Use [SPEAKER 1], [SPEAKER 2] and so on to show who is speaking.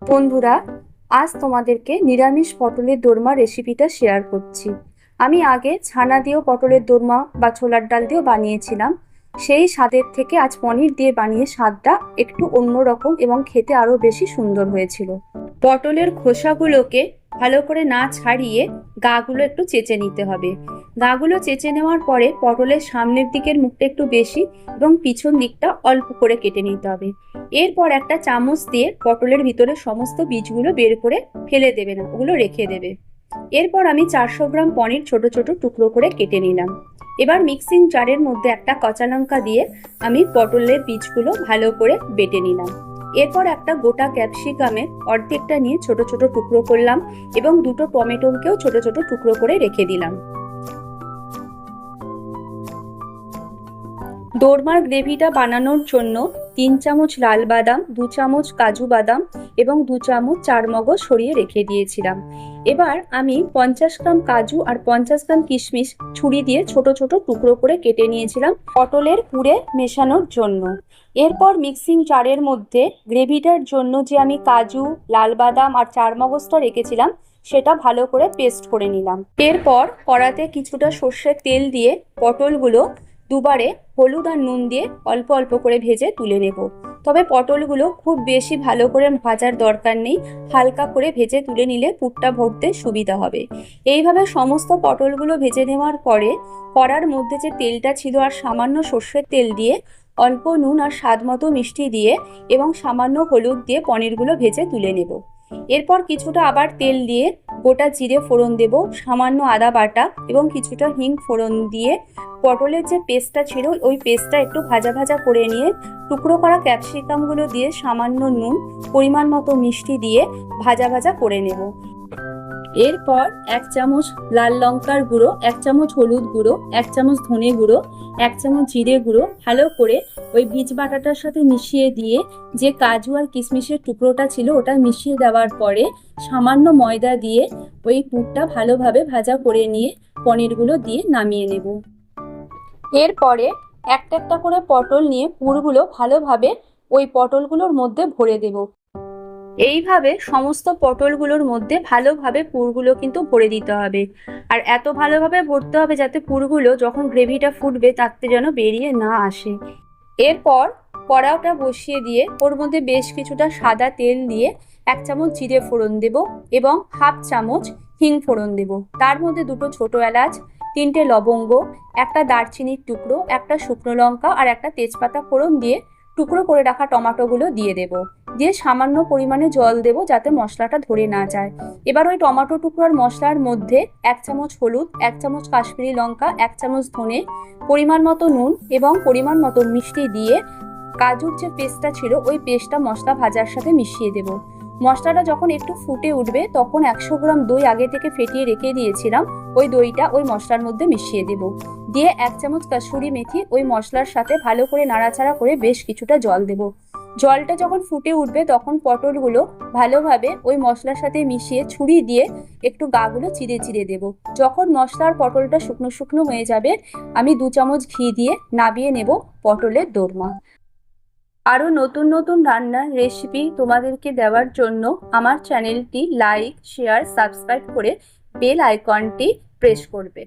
[SPEAKER 1] বন্ধুরা, আজ তোমাদেরকে নিরামিষ পটলের দোরমা রেসিপিটা শেয়ার করছি। আমি আগে ছানা দিয়েও পটলের দোরমা বা ছোলার ডাল দিয়েও বানিয়েছিলাম। সেই স্বাদের থেকে আজ পনির দিয়ে বানিয়ে স্বাদটা একটু অন্যরকম এবং খেতে আরও বেশি সুন্দর হয়েছিল। পটলের খোসাগুলোকে ভালো করে না ছাড়িয়ে গাগুলো একটু চেঁচে নিতে হবে। গাগুলো চেঁচে নেওয়ার পরে পটলের সামনের দিকের মুখটা একটু বেশি এবং পিছন দিকটা অল্প করে কেটে নিতে হবে। এরপর একটা চামচ দিয়ে পটলের ভিতরে সমস্ত বীজগুলো বের করে ফেলে দেবে না, ওগুলো রেখে দেবে। এরপর আমি 400 গ্রাম পনির ছোট ছোট টুকরো করে কেটে নিলাম। এবার মিক্সিং জারের মধ্যে একটা কাঁচা লঙ্কা দিয়ে আমি পটলের বীজগুলো ভালো করে বেটে নিলাম। এরপর একটা গোটা ক্যাপসিকামের অর্ধেকটা নিয়ে ছোট ছোট টুকরো করলাম এবং দুটো টমেটোকেও ছোট ছোট টুকরো করে রেখে দিলাম। দোরমার গ্রেভিটা বানানোর জন্য 3 চামচ লাল বাদাম, 2 চামচ কাজু বাদাম এবং 2 চামচ চারমগজ সরিয়ে রেখে দিয়েছিলাম। এবার আমি 50 গ্রাম কাজু আর 50 গ্রাম কিশমিশ ছুরি দিয়ে ছোট ছোট টুকরো করে কেটে নিয়েছিলাম পটলের পুরে মেশানোর জন্য। এরপর মিক্সিং জারের মধ্যে গ্রেভিটার জন্য যে আমি কাজু, লাল বাদাম আর চারমগজটা রেখেছিলাম সেটা ভালো করে পেস্ট করে নিলাম। এরপর কড়াতে কিছুটা সর্ষের তেল দিয়ে পটলগুলো দুবারে হলুদ আর নুন দিয়ে অল্প অল্প করে ভেজে তুলে নেব। তবে পটলগুলো খুব বেশি ভালো করে ভাজার দরকার নেই, হালকা করে ভেজে তুলে নিলে পুরটা ভরতে সুবিধা হবে। এইভাবে সমস্ত পটলগুলো ভেজে নেওয়ার পরে কড়ার মধ্যে যে তেলটা ছিল আর সামান্য সর্ষের তেল দিয়ে অল্প নুন আর স্বাদ মতো মিষ্টি দিয়ে এবং সামান্য হলুদ দিয়ে পনিরগুলো ভেজে তুলে নেব। এরপর কিছুটা আবার তেল দিয়ে গোটা জিরে ফোড়ন দেব, সামান্য আদা বাটা এবং কিছুটা হিং ফোড়ন দিয়ে পটলের যে পেস্টটা ছিল ওই পেস্টটা একটু ভাজা ভাজা করে নিয়ে টুকরো করা ক্যাপসিকামগুলো দিয়ে সামান্য নুন, পরিমাণ মতো মিষ্টি দিয়ে ভাজা ভাজা করে নেব। এরপর 1 চামচ লাল লঙ্কার গুঁড়ো, 1 চামচ হলুদ গুঁড়ো, 1 চামচ ধনে গুঁড়ো, 1 চামচ জিরে গুঁড়ো ভালো করে ওই বীজ বাটাটার সাথে মিশিয়ে দিয়ে যে কাজু আর কিশমিশের টুকরোটা ছিল ওটা মিশিয়ে দেওয়ার পরে সামান্য ময়দা দিয়ে ওই পুরটা ভালোভাবে ভাজা করে নিয়ে পনিরগুলো দিয়ে নামিয়ে নেব। এরপরে একটা একটা করে পটল নিয়ে পুরগুলো ভালোভাবে ওই পটলগুলোর মধ্যে ভরে দেব। এইভাবে সমস্ত পটলগুলোর মধ্যে ভালোভাবে পুরগুলো কিন্তু ভরে দিতে হবে। আর এত ভালোভাবে ভরতে হবে যাতে পুরগুলো যখন গ্রেভিটা ফুটবে তাতে যেন বেরিয়ে না আসে। এরপর কড়াটা বসিয়ে দিয়ে ওর মধ্যে বেশ কিছুটা সাদা তেল দিয়ে 1 চামচ জিরে ফোড়ন দেব এবং 1/2 চামচ হিং ফোড়ন দেব। তার মধ্যে 2টো ছোট এলাচ, 3টে লবঙ্গ, একটা দারচিনির টুকরো, একটা শুকনো লঙ্কা আর একটা তেজপাতা ফোড়ন দিয়ে টুকরো করে রাখা টমেটোগুলো দিয়ে দেব। দিয়ে সামান্য পরিমাণে জল দেব যাতে মশলাটা ধরে না যায়। এবার ওই টমেটো টুকরোর মশলার মধ্যে 1 চামচ হলুদ, 1 চামচ কাশ্মীরি লঙ্কা, 1 চামচ ধনে, পরিমাণ মতো নুন এবং পরিমাণ মতো মিষ্টি দিয়ে কাজুর যে পেস্টটা ছিল ওই পেস্টটা মশলা ভাজার সাথে মিশিয়ে দেব। মশলাটা যখন একটু ফুটে উঠবে তখন 100 গ্রাম দই আগে থেকে ফেটিয়ে রেখে দিয়েছিলাম, ওই দইটা ওই মশলার মধ্যে মিশিয়ে দেব। দিয়ে 1 চামচ কাসুরি মেথি ওই মশলার সাথে ভালো করে নাড়াচাড়া করে বেশ কিছুটা জল দেব। জলটা যখন ফুটে উঠবে তখন পটলগুলো ভালোভাবে ওই মশলার সাথে মিশিয়ে ছুরি দিয়ে একটু গাগুলো চিড়ে চিড়ে দেব। যখন মশলার পটলটা শুকনো শুকনো হয়ে যাবে আমি 2 চামচ ঘি দিয়ে নাবিয়ে নেব পটলের দোরমা। আরও নতুন নতুন রান্নার রেসিপি তোমাদেরকে দেওয়ার জন্য আমার চ্যানেলটি লাইক, শেয়ার, সাবস্ক্রাইব করে বেল আইকনটি প্রেস করবে।